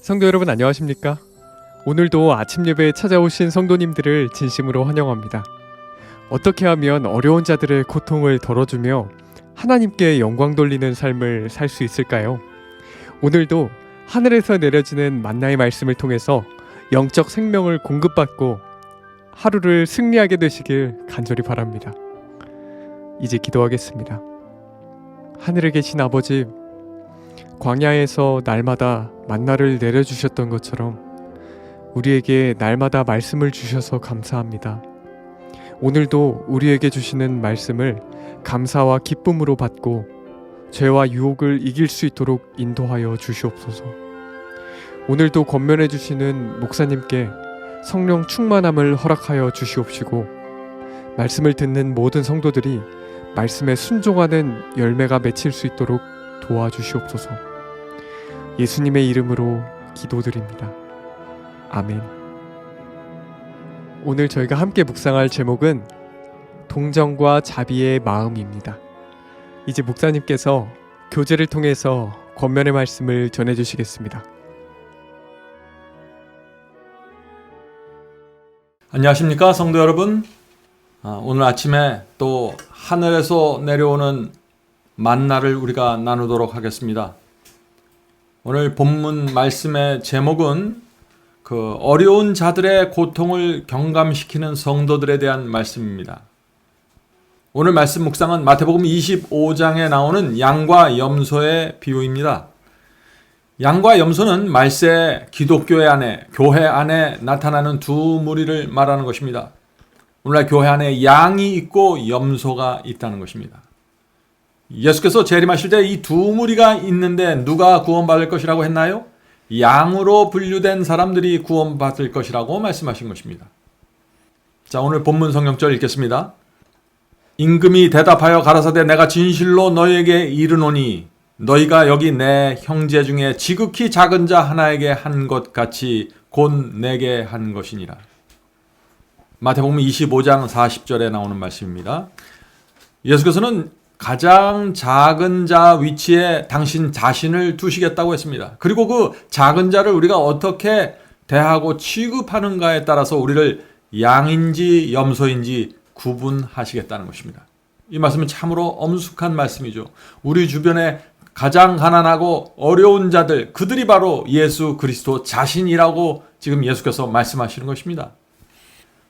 성도 여러분 안녕하십니까? 오늘도 아침 예배에 찾아오신 성도님들을 진심으로 환영합니다. 어떻게 하면 어려운 자들의 고통을 덜어주며 하나님께 영광 돌리는 삶을 살 수 있을까요? 오늘도 하늘에서 내려지는 만나의 말씀을 통해서 영적 생명을 공급받고 하루를 승리하게 되시길 간절히 바랍니다. 이제 기도하겠습니다. 하늘에 계신 아버지, 광야에서 날마다 만나를 내려주셨던 것처럼 우리에게 날마다 말씀을 주셔서 감사합니다. 오늘도 우리에게 주시는 말씀을 감사와 기쁨으로 받고 죄와 유혹을 이길 수 있도록 인도하여 주시옵소서. 오늘도 권면해 주시는 목사님께 성령 충만함을 허락하여 주시옵시고, 말씀을 듣는 모든 성도들이 말씀에 순종하는 열매가 맺힐 수 있도록 도와주시옵소서. 예수님의 이름으로 기도드립니다. 아멘. 오늘 저희가 함께 묵상할 제목은 동정과 자비의 마음입니다. 이제 목사님께서 교제를 통해서 권면의 말씀을 전해주시겠습니다. 안녕하십니까 성도 여러분. 오늘 아침에 또 하늘에서 내려오는 만나를 우리가 나누도록 하겠습니다. 오늘 본문 말씀의 제목은 어려운 자들의 고통을 경감시키는 성도들에 대한 말씀입니다. 오늘 말씀 묵상은 마태복음 25장에 나오는 양과 염소의 비유입니다. 양과 염소는 말세 기독교회 안에, 교회 안에 나타나는 두 무리를 말하는 것입니다. 오늘날 교회 안에 양이 있고 염소가 있다는 것입니다. 예수께서 재림하실 때 이 두 무리가 있는데 누가 구원받을 것이라고 했나요? 양으로 분류된 사람들이 구원받을 것이라고 말씀하신 것입니다. 자, 오늘 본문 성경절 읽겠습니다. 임금이 대답하여 가라사대 내가 진실로 너희에게 이르노니 너희가 여기 내 형제 중에 지극히 작은 자 하나에게 한 것 같이 곧 내게 한 것이니라. 마태복음 25장 40절에 나오는 말씀입니다. 예수께서는 가장 작은 자 위치에 당신 자신을 두시겠다고 했습니다. 그리고 그 작은 자를 우리가 어떻게 대하고 취급하는가에 따라서 우리를 양인지 염소인지 구분하시겠다는 것입니다. 이 말씀은 참으로 엄숙한 말씀이죠. 우리 주변에 가장 가난하고 어려운 자들, 그들이 바로 예수 그리스도 자신이라고 지금 예수께서 말씀하시는 것입니다.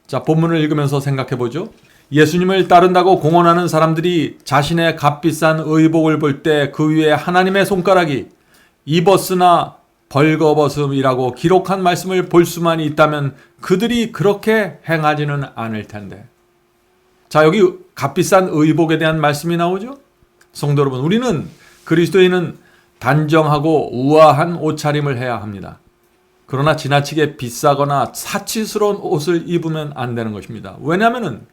자, 본문을 읽으면서 생각해 보죠. 예수님을 따른다고 공언하는 사람들이 자신의 값비싼 의복을 볼 때 그 위에 하나님의 손가락이 입었으나 벌거벗음이라고 기록한 말씀을 볼 수만 있다면 그들이 그렇게 행하지는 않을 텐데. 자, 여기 값비싼 의복에 대한 말씀이 나오죠. 성도 여러분, 우리는 그리스도인은 단정하고 우아한 옷차림을 해야 합니다. 그러나 지나치게 비싸거나 사치스러운 옷을 입으면 안 되는 것입니다. 왜냐하면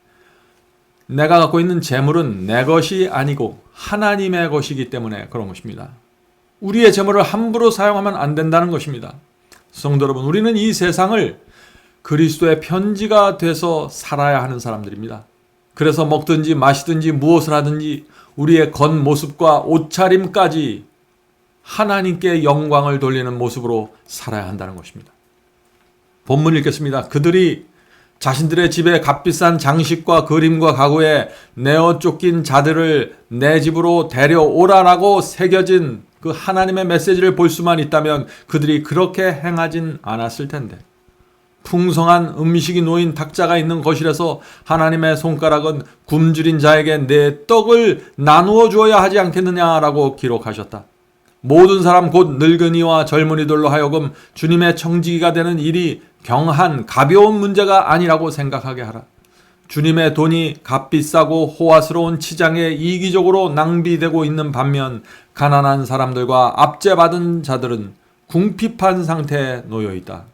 내가 갖고 있는 재물은 내 것이 아니고 하나님의 것이기 때문에 그런 것입니다. 우리의 재물을 함부로 사용하면 안 된다는 것입니다. 성도 여러분, 우리는 이 세상을 그리스도의 편지가 돼서 살아야 하는 사람들입니다. 그래서 먹든지 마시든지 무엇을 하든지 우리의 겉모습과 옷차림까지 하나님께 영광을 돌리는 모습으로 살아야 한다는 것입니다. 본문 읽겠습니다. 그들이 자신들의 집에 값비싼 장식과 그림과 가구에 내어 쫓긴 자들을 내 집으로 데려오라라고 새겨진 그 하나님의 메시지를 볼 수만 있다면 그들이 그렇게 행하진 않았을 텐데, 풍성한 음식이 놓인 탁자가 있는 거실에서 하나님의 손가락은 굶주린 자에게 내 떡을 나누어 주어야 하지 않겠느냐라고 기록하셨다. 모든 사람 곧 늙은이와 젊은이들로 하여금 주님의 청지기가 되는 일이 경한 가벼운 문제가 아니라고 생각하게 하라. 주님의 돈이 값비싸고 호화스러운 치장에 이기적으로 낭비되고 있는 반면 가난한 사람들과 압제받은 자들은 궁핍한 상태에 놓여 있다.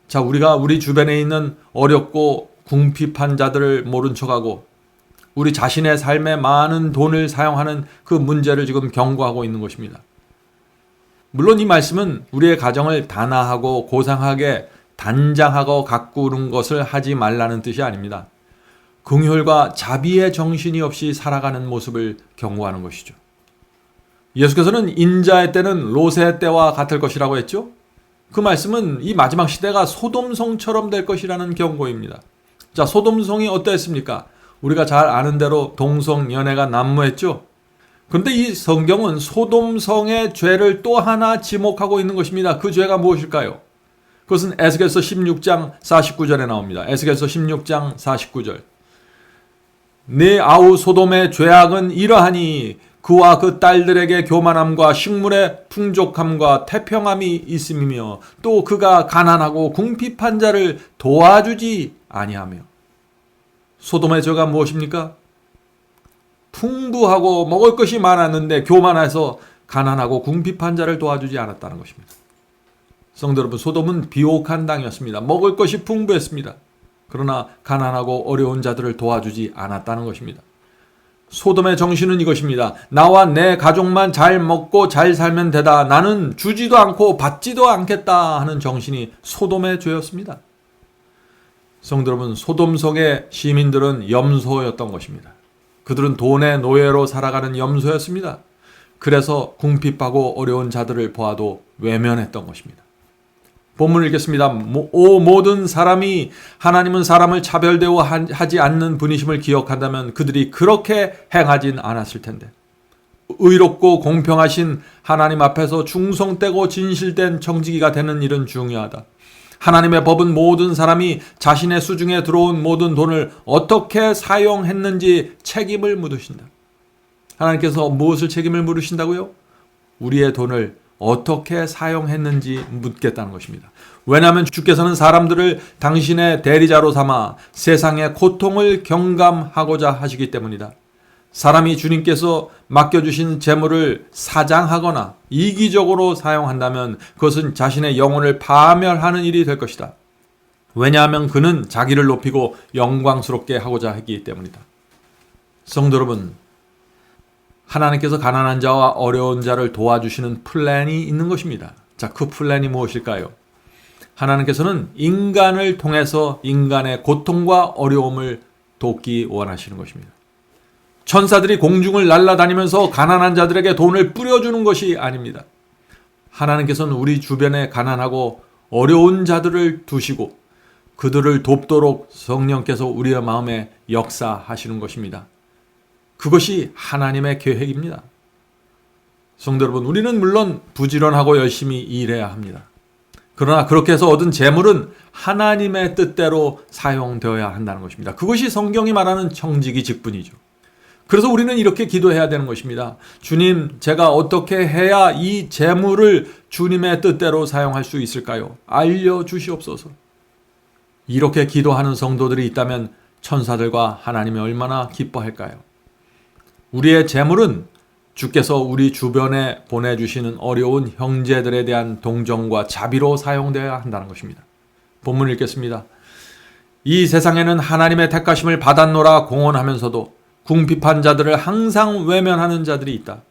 자, 우리가 우리 주변에 있는 어렵고 궁핍한 자들을 모른 척하고 우리 자신의 삶에 많은 돈을 사용하는 그 문제를 지금 경고하고 있는 것입니다. 물론 이 말씀은 우리의 가정을 단아하고 고상하게 단장하고 가꾸는 것을 하지 말라는 뜻이 아닙니다. 긍휼과 자비의 정신이 없이 살아가는 모습을 경고하는 것이죠. 예수께서는 인자의 때는 롯의 때와 같을 것이라고 했죠. 그 말씀은 이 마지막 시대가 소돔성처럼 될 것이라는 경고입니다. 자, 소돔성이 어떠했습니까? 우리가 잘 아는 대로 동성연애가 난무했죠. 그런데 이 성경은 소돔성의 죄를 또 하나 지목하고 있는 것입니다. 그 죄가 무엇일까요? 그것은 에스겔서 16장 49절에 나옵니다. 에스겔서 16장 49절. 네 아우 소돔의 죄악은 이러하니 그와 그 딸들에게 교만함과 식물의 풍족함과 태평함이 있음이며 또 그가 가난하고 궁핍한 자를 도와주지 아니하며. 소돔의 죄가 무엇입니까? 풍부하고 먹을 것이 많았는데 교만해서 가난하고 궁핍한 자를 도와주지 않았다는 것입니다. 성도 여러분, 소돔은 비옥한 땅이었습니다. 먹을 것이 풍부했습니다. 그러나 가난하고 어려운 자들을 도와주지 않았다는 것입니다. 소돔의 정신은 이것입니다. 나와 내 가족만 잘 먹고 잘 살면 되다. 나는 주지도 않고 받지도 않겠다 하는 정신이 소돔의 죄였습니다. 성도 여러분, 소돔성의 시민들은 염소였던 것입니다. 그들은 돈의 노예로 살아가는 염소였습니다. 그래서 궁핍하고 어려운 자들을 보아도 외면했던 것입니다. 본문을 읽겠습니다. 오 모든 사람이 하나님은 사람을 차별 대우하지 않는 분이심을 기억한다면 그들이 그렇게 행하진 않았을 텐데. 의롭고 공평하신 하나님 앞에서 충성되고 진실된 청지기가 되는 일은 중요하다. 하나님의 법은 모든 사람이 자신의 수중에 들어온 모든 돈을 어떻게 사용했는지 책임을 묻으신다. 하나님께서 무엇을 책임을 물으신다고요? 우리의 돈을 어떻게 사용했는지 묻겠다는 것입니다. 왜냐하면 주께서는 사람들을 당신의 대리자로 삼아 세상의 고통을 경감하고자 하시기 때문이다. 사람이 주님께서 맡겨주신 재물을 사장하거나 이기적으로 사용한다면 그것은 자신의 영혼을 파멸하는 일이 될 것이다. 왜냐하면 그는 자기를 높이고 영광스럽게 하고자 하기 때문이다. 성도 여러분, 하나님께서 가난한 자와 어려운 자를 도와주시는 플랜이 있는 것입니다. 자, 그 플랜이 무엇일까요? 하나님께서는 인간을 통해서 인간의 고통과 어려움을 돕기 원하시는 것입니다. 천사들이 공중을 날아다니면서 가난한 자들에게 돈을 뿌려주는 것이 아닙니다. 하나님께서는 우리 주변에 가난하고 어려운 자들을 두시고 그들을 돕도록 성령께서 우리의 마음에 역사하시는 것입니다. 그것이 하나님의 계획입니다. 성도 여러분, 우리는 물론 부지런하고 열심히 일해야 합니다. 그러나 그렇게 해서 얻은 재물은 하나님의 뜻대로 사용되어야 한다는 것입니다. 그것이 성경이 말하는 청지기 직분이죠. 그래서 우리는 이렇게 기도해야 되는 것입니다. 주님, 제가 어떻게 해야 이 재물을 주님의 뜻대로 사용할 수 있을까요? 알려주시옵소서. 이렇게 기도하는 성도들이 있다면 천사들과 하나님이 얼마나 기뻐할까요? 우리의 재물은 주께서 우리 주변에 보내주시는 어려운 형제들에 대한 동정과 자비로 사용되어야 한다는 것입니다. 본문 읽겠습니다. 이 세상에는 하나님의 택하심을 받았노라 공언하면서도 궁핍한 자들을 항상 외면하는 자들이 있다.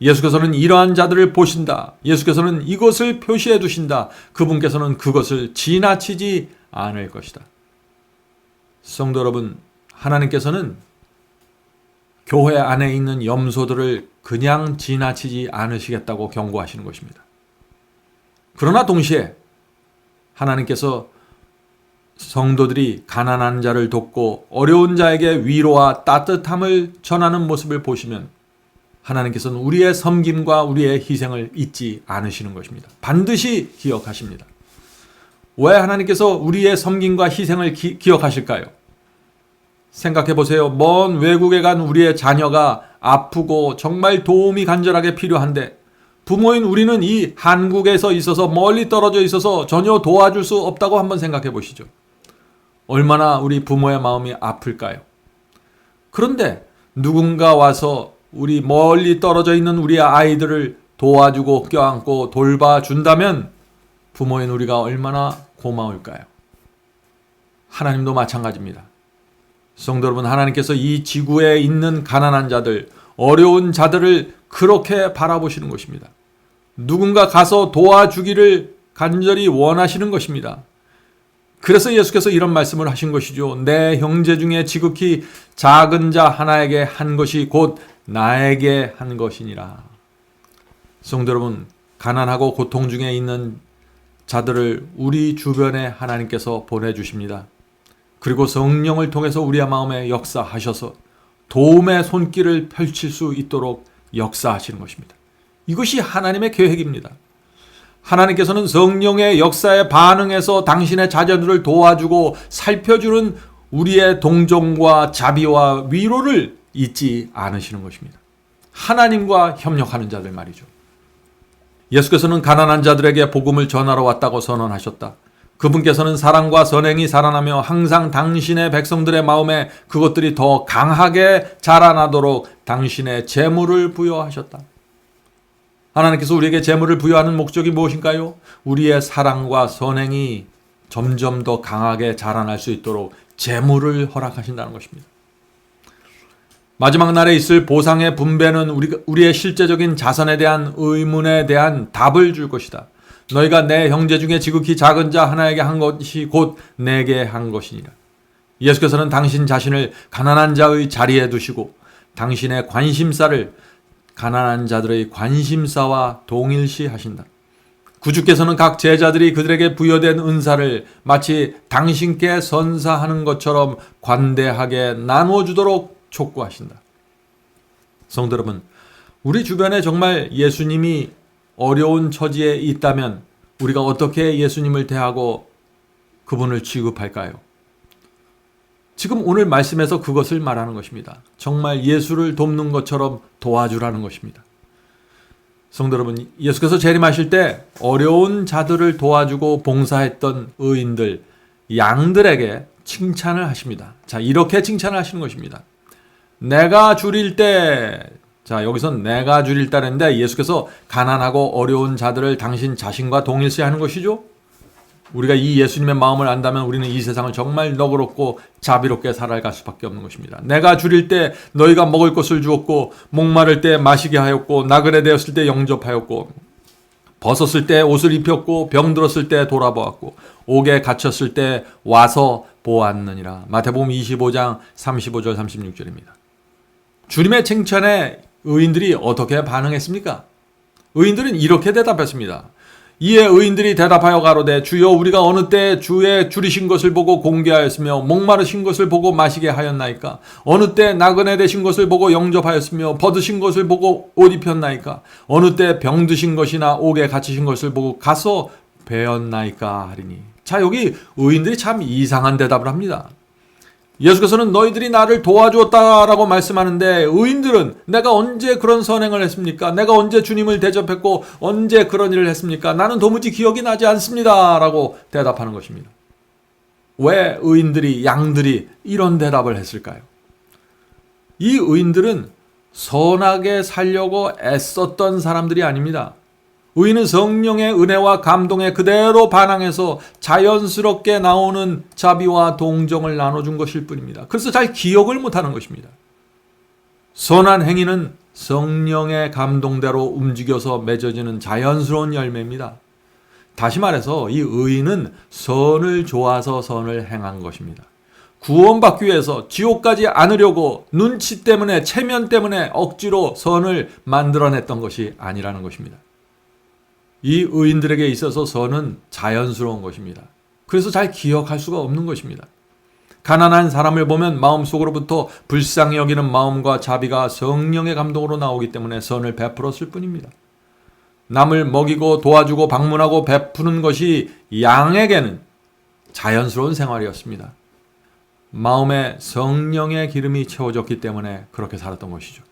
예수께서는 이러한 자들을 보신다. 예수께서는 이것을 표시해 두신다. 그분께서는 그것을 지나치지 않을 것이다. 성도 여러분, 하나님께서는 교회 안에 있는 염소들을 그냥 지나치지 않으시겠다고 경고하시는 것입니다. 그러나 동시에 하나님께서 성도들이 가난한 자를 돕고 어려운 자에게 위로와 따뜻함을 전하는 모습을 보시면 하나님께서는 우리의 섬김과 우리의 희생을 잊지 않으시는 것입니다. 반드시 기억하십니다. 왜 하나님께서 우리의 섬김과 희생을 기억하실까요? 생각해 보세요. 먼 외국에 간 우리의 자녀가 아프고 정말 도움이 간절하게 필요한데 부모인 우리는 이 한국에서 있어서 멀리 떨어져 있어서 전혀 도와줄 수 없다고 한번 생각해 보시죠. 얼마나 우리 부모의 마음이 아플까요? 그런데 누군가 와서 우리 멀리 떨어져 있는 우리의 아이들을 도와주고 껴안고 돌봐준다면 부모인 우리가 얼마나 고마울까요? 하나님도 마찬가지입니다. 성도 여러분, 하나님께서 이 지구에 있는 가난한 자들, 어려운 자들을 그렇게 바라보시는 것입니다. 누군가 가서 도와주기를 간절히 원하시는 것입니다. 그래서 예수께서 이런 말씀을 하신 것이죠. 내 형제 중에 지극히 작은 자 하나에게 한 것이 곧 나에게 한 것이니라. 성도 여러분, 가난하고 고통 중에 있는 자들을 우리 주변에 하나님께서 보내주십니다. 그리고 성령을 통해서 우리의 마음에 역사하셔서 도움의 손길을 펼칠 수 있도록 역사하시는 것입니다. 이것이 하나님의 계획입니다. 하나님께서는 성령의 역사에 반응해서 당신의 자녀들을 도와주고 살펴주는 우리의 동정과 자비와 위로를 잊지 않으시는 것입니다. 하나님과 협력하는 자들 말이죠. 예수께서는 가난한 자들에게 복음을 전하러 왔다고 선언하셨다. 그분께서는 사랑과 선행이 살아나며 항상 당신의 백성들의 마음에 그것들이 더 강하게 자라나도록 당신의 재물을 부여하셨다. 하나님께서 우리에게 재물을 부여하는 목적이 무엇인가요? 우리의 사랑과 선행이 점점 더 강하게 자라날 수 있도록 재물을 허락하신다는 것입니다. 마지막 날에 있을 보상의 분배는 우리의 실제적인 자선에 대한 의문에 대한 답을 줄 것이다. 너희가 내 형제 중에 지극히 작은 자 하나에게 한 것이 곧 내게 한 것이니라. 예수께서는 당신 자신을 가난한 자의 자리에 두시고 당신의 관심사를 가난한 자들의 관심사와 동일시 하신다. 구주께서는 각 제자들이 그들에게 부여된 은사를 마치 당신께 선사하는 것처럼 관대하게 나누어주도록 촉구하신다. 성도 여러분, 우리 주변에 정말 예수님이 어려운 처지에 있다면 우리가 어떻게 예수님을 대하고 그분을 취급할까요? 지금 오늘 말씀에서 그것을 말하는 것입니다. 정말 예수를 돕는 것처럼 도와주라는 것입니다. 성도 여러분, 예수께서 재림하실 때 어려운 자들을 도와주고 봉사했던 의인들, 양들에게 칭찬을 하십니다. 자, 이렇게 칭찬을 하시는 것입니다. 내가 줄일 때, 자, 여기선 내가 줄일 때인데 예수께서 가난하고 어려운 자들을 당신 자신과 동일시하는 것이죠. 우리가 이 예수님의 마음을 안다면 우리는 이 세상을 정말 너그럽고 자비롭게 살아갈 수밖에 없는 것입니다. 내가 줄일 때 너희가 먹을 것을 주었고 목마를 때 마시게 하였고 나그네 되었을 때 영접하였고 벗었을 때 옷을 입혔고 병들었을 때 돌아보았고 옥에 갇혔을 때 와서 보았느니라. 마태복음 25장 35절 36절입니다. 주님의 칭찬에 의인들이 어떻게 반응했습니까? 의인들은 이렇게 대답했습니다. 이에 의인들이 대답하여 가로되 주여 우리가 어느 때 주의 줄이신 것을 보고 공개하였으며 목마르신 것을 보고 마시게 하였나이까? 어느 때 나그네 되신 것을 보고 영접하였으며 벗으신 것을 보고 옷 입혔나이까? 어느 때 병드신 것이나 옥에 갇히신 것을 보고 가서 배웠나이까 하리니. 자, 여기 의인들이 참 이상한 대답을 합니다. 예수께서는 너희들이 나를 도와주었다라고 말씀하는데 의인들은 내가 언제 그런 선행을 했습니까? 내가 언제 주님을 대접했고 언제 그런 일을 했습니까? 나는 도무지 기억이 나지 않습니다 라고 대답하는 것입니다. 왜 의인들이, 양들이 이런 대답을 했을까요? 이 의인들은 선하게 살려고 애썼던 사람들이 아닙니다. 의인은 성령의 은혜와 감동에 그대로 반항해서 자연스럽게 나오는 자비와 동정을 나눠준 것일 뿐입니다. 그래서 잘 기억을 못하는 것입니다. 선한 행위는 성령의 감동대로 움직여서 맺어지는 자연스러운 열매입니다. 다시 말해서 이 의인은 선을 좋아서 선을 행한 것입니다. 구원받기 위해서 지옥 가지 않으려고 눈치 때문에 체면 때문에 억지로 선을 만들어냈던 것이 아니라는 것입니다. 이 의인들에게 있어서 선은 자연스러운 것입니다. 그래서 잘 기억할 수가 없는 것입니다. 가난한 사람을 보면 마음속으로부터 불쌍히 여기는 마음과 자비가 성령의 감동으로 나오기 때문에 선을 베풀었을 뿐입니다. 남을 먹이고 도와주고 방문하고 베푸는 것이 양에게는 자연스러운 생활이었습니다. 마음에 성령의 기름이 채워졌기 때문에 그렇게 살았던 것이죠.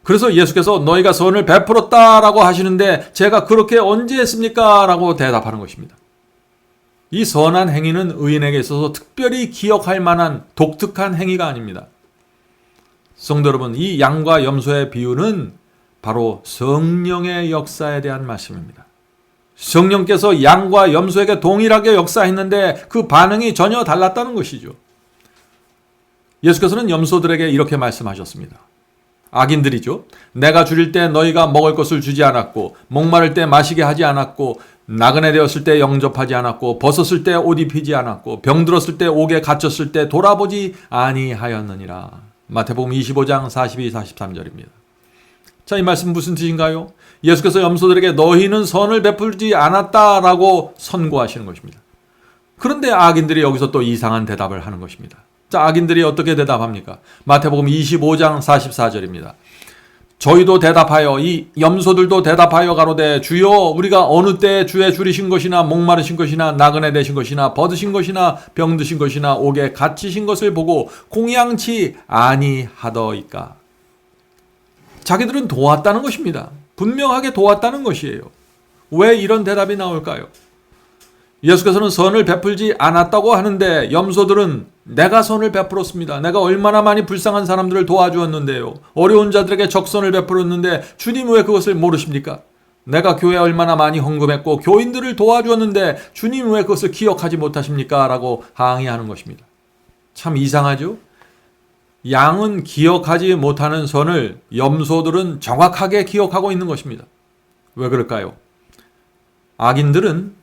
그래서 예수께서 너희가 선을 베풀었다라고 하시는데 제가 그렇게 언제 했습니까? 라고 대답하는 것입니다. 이 선한 행위는 의인에게 있어서 특별히 기억할 만한 독특한 행위가 아닙니다. 성도 여러분, 이 양과 염소의 비유는 바로 성령의 역사에 대한 말씀입니다. 성령께서 양과 염소에게 동일하게 역사했는데 그 반응이 전혀 달랐다는 것이죠. 예수께서는 염소들에게 이렇게 말씀하셨습니다. 악인들이죠. 내가 줄일 때 너희가 먹을 것을 주지 않았고 목마를 때 마시게 하지 않았고 나그네 되었을 때 영접하지 않았고 벗었을 때 옷 입히지 않았고 병들었을 때 옥에 갇혔을 때 돌아보지 아니하였느니라. 마태복음 25장 42, 43절입니다. 자, 이 말씀 무슨 뜻인가요? 예수께서 염소들에게 너희는 선을 베풀지 않았다라고 선고하시는 것입니다. 그런데 악인들이 여기서 또 이상한 대답을 하는 것입니다. 자, 악인들이 어떻게 대답합니까? 마태복음 25장 44절입니다. 저희도 대답하여 이 염소들도 대답하여 가로되 주여 우리가 어느 때에 주의 줄이신 것이나 목마르신 것이나 나그네 되신 것이나 벗으신 것이나 병드신 것이나 옥에 갇히신 것을 보고 공양치 아니하더이까. 자기들은 도왔다는 것입니다. 분명하게 도왔다는 것이에요. 왜 이런 대답이 나올까요? 예수께서는 선을 베풀지 않았다고 하는데 염소들은 내가 선을 베풀었습니다. 내가 얼마나 많이 불쌍한 사람들을 도와주었는데요. 어려운 자들에게 적선을 베풀었는데 주님 왜 그것을 모르십니까? 내가 교회에 얼마나 많이 헌금했고 교인들을 도와주었는데 주님 왜 그것을 기억하지 못하십니까? 라고 항의하는 것입니다. 참 이상하죠? 양은 기억하지 못하는 선을 염소들은 정확하게 기억하고 있는 것입니다. 왜 그럴까요? 악인들은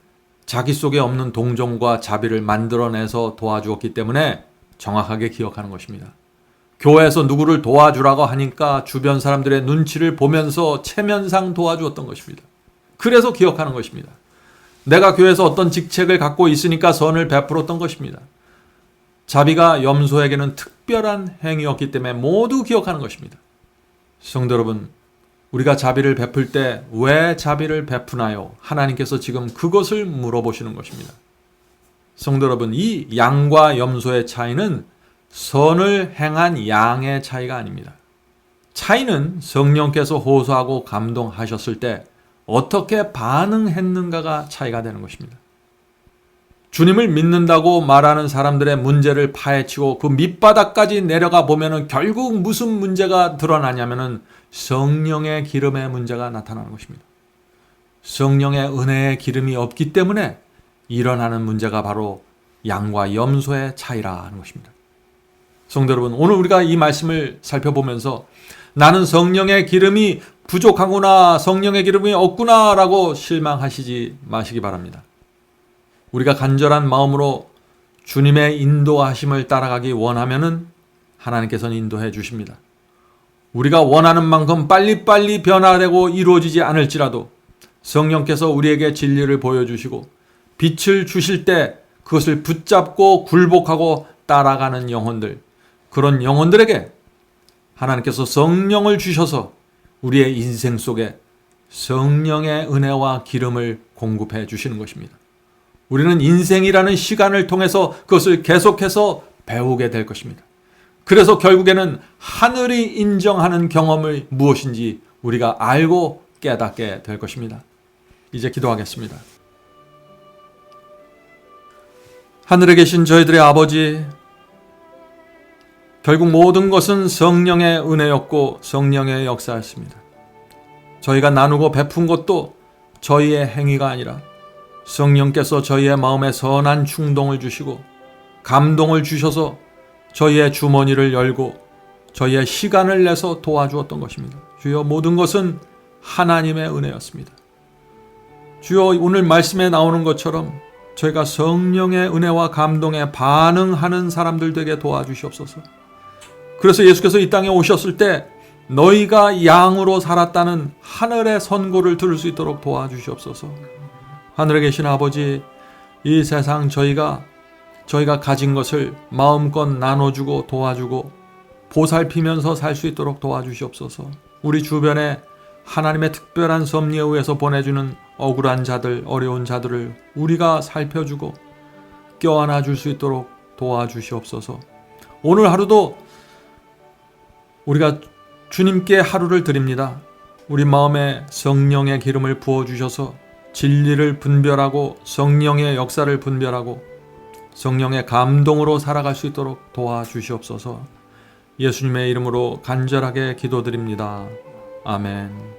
자기 속에 없는 동정과 자비를 만들어내서 도와주었기 때문에 정확하게 기억하는 것입니다. 교회에서 누구를 도와주라고 하니까 주변 사람들의 눈치를 보면서 체면상 도와주었던 것입니다. 그래서 기억하는 것입니다. 내가 교회에서 어떤 직책을 갖고 있으니까 선을 베풀었던 것입니다. 자비가 염소에게는 특별한 행위였기 때문에 모두 기억하는 것입니다. 성도 여러분, 우리가 자비를 베풀 때 왜 자비를 베푸나요? 하나님께서 지금 그것을 물어보시는 것입니다. 성도 여러분, 이 양과 염소의 차이는 선을 행한 양의 차이가 아닙니다. 차이는 성령께서 호소하고 감동하셨을 때 어떻게 반응했는가가 차이가 되는 것입니다. 주님을 믿는다고 말하는 사람들의 문제를 파헤치고 그 밑바닥까지 내려가 보면은 결국 무슨 문제가 드러나냐면은 성령의 기름의 문제가 나타나는 것입니다. 성령의 은혜의 기름이 없기 때문에 일어나는 문제가 바로 양과 염소의 차이라는 것입니다. 성도 여러분, 오늘 우리가 이 말씀을 살펴보면서 나는 성령의 기름이 부족하구나, 성령의 기름이 없구나 라고 실망하시지 마시기 바랍니다. 우리가 간절한 마음으로 주님의 인도하심을 따라가기 원하면은 하나님께서는 인도해 주십니다. 우리가 원하는 만큼 빨리빨리 변화되고 이루어지지 않을지라도 성령께서 우리에게 진리를 보여주시고 빛을 주실 때 그것을 붙잡고 굴복하고 따라가는 영혼들, 그런 영혼들에게 하나님께서 성령을 주셔서 우리의 인생 속에 성령의 은혜와 기름을 공급해 주시는 것입니다. 우리는 인생이라는 시간을 통해서 그것을 계속해서 배우게 될 것입니다. 그래서 결국에는 하늘이 인정하는 경험을 무엇인지 우리가 알고 깨닫게 될 것입니다. 이제 기도하겠습니다. 하늘에 계신 저희들의 아버지, 결국 모든 것은 성령의 은혜였고 성령의 역사였습니다. 저희가 나누고 베푼 것도 저희의 행위가 아니라 성령께서 저희의 마음에 선한 충동을 주시고 감동을 주셔서 저희의 주머니를 열고 저희의 시간을 내서 도와주었던 것입니다. 주여, 모든 것은 하나님의 은혜였습니다. 주여, 오늘 말씀에 나오는 것처럼 저희가 성령의 은혜와 감동에 반응하는 사람들 되게 도와주시옵소서. 그래서 예수께서 이 땅에 오셨을 때 너희가 양으로 살았다는 하늘의 선고를 들을 수 있도록 도와주시옵소서. 하늘에 계신 아버지, 이 세상 저희가 가진 것을 마음껏 나눠주고 도와주고 보살피면서 살 수 있도록 도와주시옵소서. 우리 주변에 하나님의 특별한 섭리에 의해서 보내주는 억울한 자들, 어려운 자들을 우리가 살펴주고 껴안아 줄 수 있도록 도와주시옵소서. 오늘 하루도 우리가 주님께 하루를 드립니다. 우리 마음에 성령의 기름을 부어주셔서 진리를 분별하고 성령의 역사를 분별하고 성령의 감동으로 살아갈 수 있도록 도와주시옵소서. 예수님의 이름으로 간절하게 기도드립니다. 아멘.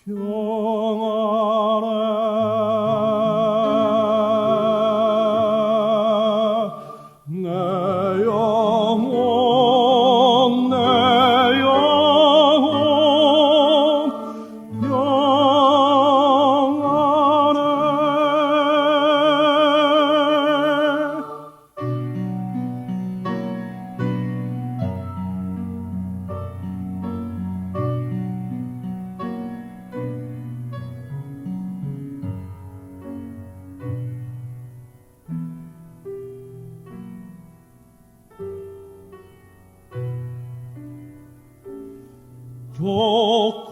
평안해 내 영혼 평안해 조공